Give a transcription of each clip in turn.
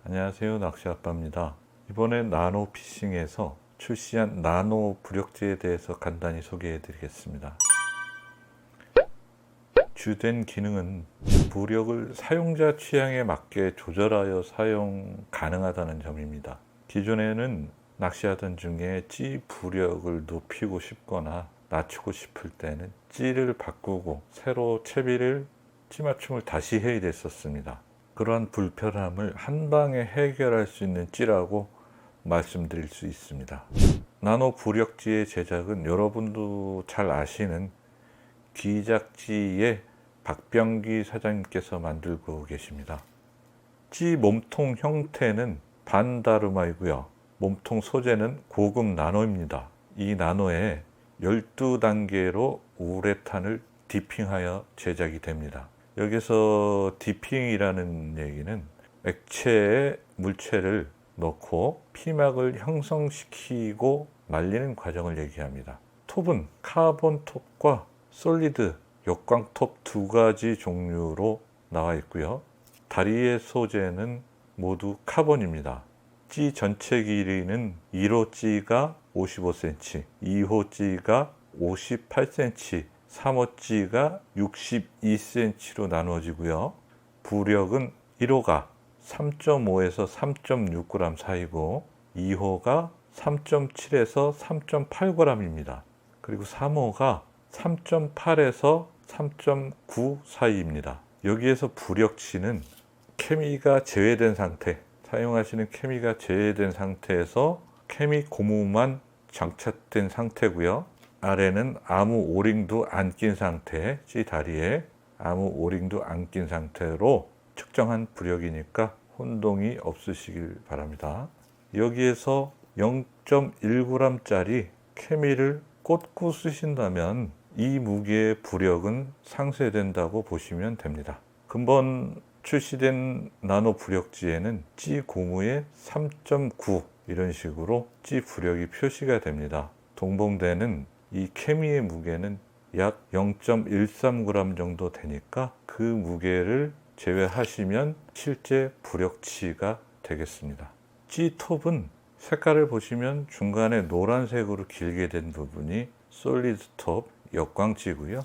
안녕하세요, 낚시아빠입니다. 이번에 나노피싱에서 출시한 나노 부력지에 대해서 간단히 소개해 드리겠습니다. 주된 기능은 부력을 사용자 취향에 맞게 조절하여 사용 가능하다는 점입니다. 기존에는 낚시하던 중에 찌 부력을 높이고 싶거나 낮추고 싶을 때는 찌를 바꾸고 새로 채비를 찌 맞춤을 다시 해야 됐었습니다. 그러한 불편함을 한 방에 해결할 수 있는 찌라고 말씀드릴 수 있습니다. 나노 부력지의 제작은 여러분도 잘 아시는 기작지의 박병기 사장님께서 만들고 계십니다. 찌 몸통 형태는 반다르마이고요. 몸통 소재는 고급 나노입니다. 이 나노에 12단계로 우레탄을 디핑하여 제작이 됩니다. 여기서 디핑이라는 얘기는 액체에 물체를 넣고 피막을 형성시키고 말리는 과정을 얘기합니다. 톱은 카본 톱과 솔리드 역광 톱 두 가지 종류로 나와 있고요. 다리의 소재는 모두 카본입니다. 찌 전체 길이는 1호 찌가 55cm, 2호 찌가 58cm, 3호 찌가 62cm로 나누어지고요. 부력은 1호가 3.5에서 3.6g 사이고 2호가 3.7에서 3.8g입니다. 그리고 3호가 3.8에서 3.9 사이입니다. 여기에서 부력치는 케미가 제외된 상태, 사용하시는 케미가 제외된 상태에서 케미 고무만 장착된 상태고요. 아래는 아무 오링도 안 낀 상태, 찌 다리에 아무 오링도 안 낀 상태로 측정한 부력이니까 혼동이 없으시길 바랍니다. 여기에서 0.1g짜리 케미를 꽂고 쓰신다면 이 무게의 부력은 상쇄된다고 보시면 됩니다. 근본 출시된 나노 부력지에는 찌 고무의 3.9 이런 식으로 찌 부력이 표시가 됩니다. 동봉대는 이 케미의 무게는 약 0.13g 정도 되니까 그 무게를 제외하시면 실제 부력치가 되겠습니다. 찌 톱은 색깔을 보시면 중간에 노란색으로 길게 된 부분이 솔리드 톱 역광찌고요.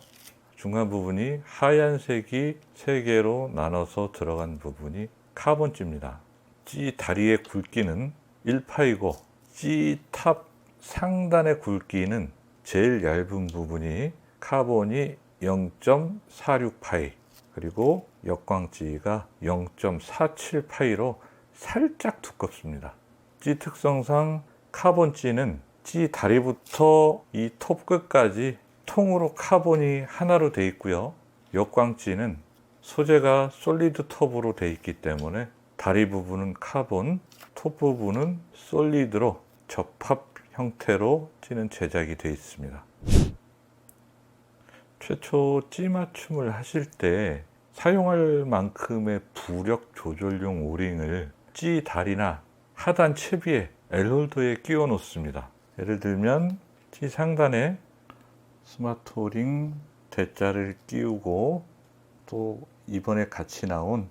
중간 부분이 하얀색이 3개로 나눠서 들어간 부분이 카본찌입니다. 찌 다리의 굵기는 1파이고 찌 탑 상단의 굵기는 제일 얇은 부분이 카본이 0.46파이 그리고 역광찌가 0.47파이로 살짝 두껍습니다. 찌 특성상 카본찌는 찌 다리부터 이 톱 끝까지 통으로 카본이 하나로 되어 있고요. 역광찌는 소재가 솔리드 톱으로 되어 있기 때문에 다리 부분은 카본, 톱 부분은 솔리드로 접합 형태로 찌는 제작이 되어 있습니다. 최초 찌 맞춤을 하실 때 사용할 만큼의 부력 조절용 오링을 찌 다리나 하단 채비에 L홀더에 끼워 놓습니다. 예를 들면 찌 상단에 스마트 오링 대자를 끼우고 또 이번에 같이 나온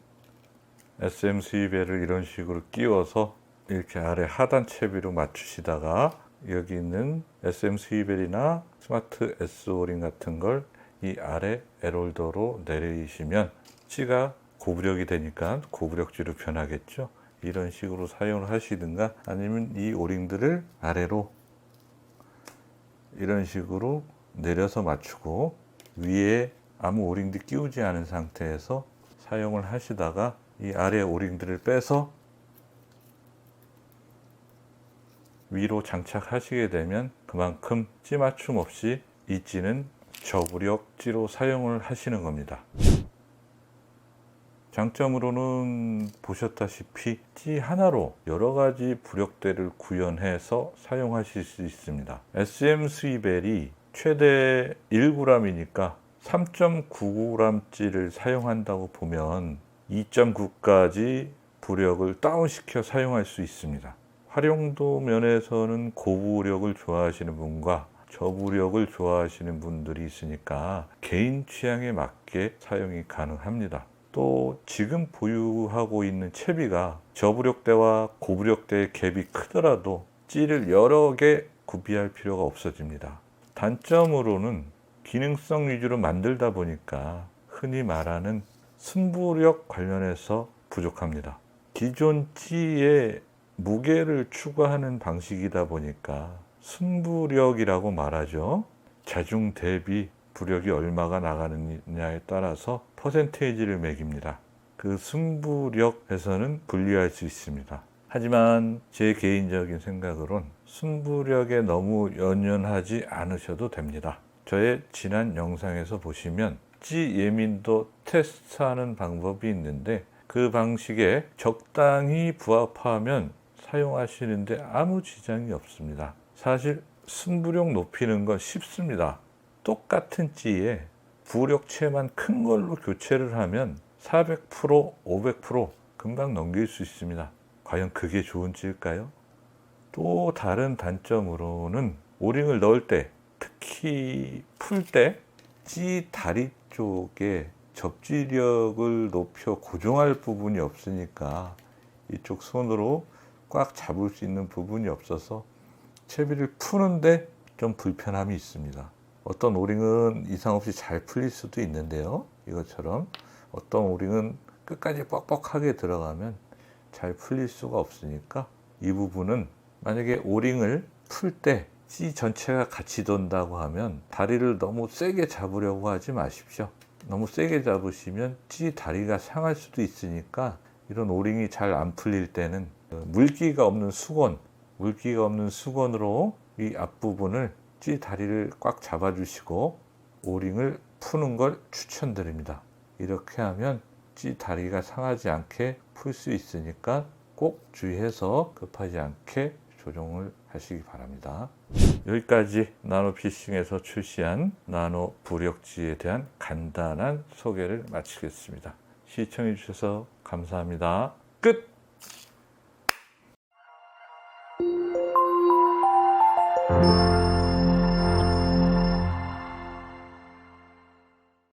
SM 스위벨을 이런 식으로 끼워서 이렇게 아래 하단 채비로 맞추시다가 여기 있는 SM 스위벨이나 스마트 S 오링 같은 걸 이 아래 L홀더로 내리시면 찌가 고부력이 되니까 고부력찌로 변하겠죠. 이런 식으로 사용을 하시든가 아니면 이 오링들을 아래로 이런 식으로 내려서 맞추고 위에 아무 오링도 끼우지 않은 상태에서 사용을 하시다가 이 아래 오링들을 빼서 위로 장착하시게 되면 그만큼 찌 맞춤 없이 이 찌는 저부력 찌로 사용을 하시는 겁니다. 장점으로는 보셨다시피 찌 하나로 여러 가지 부력대를 구현해서 사용하실 수 있습니다. SM 스위벨이 최대 1g이니까 3.99g찌를 사용한다고 보면 2.9까지 부력을 다운시켜 사용할 수 있습니다. 활용도 면에서는 고부력을 좋아하시는 분과 저부력을 좋아하시는 분들이 있으니까 개인 취향에 맞게 사용이 가능합니다. 또 지금 보유하고 있는 채비가 저부력대와 고부력대의 갭이 크더라도 찌를 여러 개 구비할 필요가 없어집니다. 단점으로는 기능성 위주로 만들다 보니까 흔히 말하는 승부력 관련해서 부족합니다. 기존 찌에 무게를 추가하는 방식이다 보니까 승부력이라고 말하죠. 자중 대비 부력이 얼마가 나가느냐에 따라서 퍼센테이지를 매깁니다. 그 승부력에서는 분리할 수 있습니다. 하지만 제 개인적인 생각으론 승부력에 너무 연연하지 않으셔도 됩니다. 저의 지난 영상에서 보시면 찌 예민도 테스트하는 방법이 있는데 그 방식에 적당히 부합하면 사용하시는데 아무 지장이 없습니다. 사실 승부력 높이는 건 쉽습니다. 똑같은 찌에 부력체만 큰 걸로 교체를 하면 400%, 500% 금방 넘길 수 있습니다. 과연 그게 좋은 찌일까요? 또 다른 단점으로는 오링을 넣을 때, 특히 풀 때 찌 다리 쪽에 접지력을 높여 고정할 부분이 없으니까 이쪽 손으로 꽉 잡을 수 있는 부분이 없어서 채비를 푸는데 좀 불편함이 있습니다. 어떤 오링은 이상 없이 잘 풀릴 수도 있는데요. 이것처럼 어떤 오링은 끝까지 뻑뻑하게 들어가면 잘 풀릴 수가 없으니까 이 부분은 만약에 오링을 풀 때 찌 전체가 같이 돈다고 하면 다리를 너무 세게 잡으려고 하지 마십시오. 너무 세게 잡으시면 찌 다리가 상할 수도 있으니까 이런 오링이 잘 안 풀릴 때는 물기가 없는 수건으로 이 앞부분을 찌 다리를 꽉 잡아주시고 오링을 푸는 걸 추천드립니다. 이렇게 하면 찌 다리가 상하지 않게 풀 수 있으니까 꼭 주의해서 급하지 않게 조정을 하시기 바랍니다. 여기까지 나노피싱에서 출시한 나노 부력찌에 대한 간단한 소개를 마치겠습니다. 시청해 주셔서 감사합니다. 끝!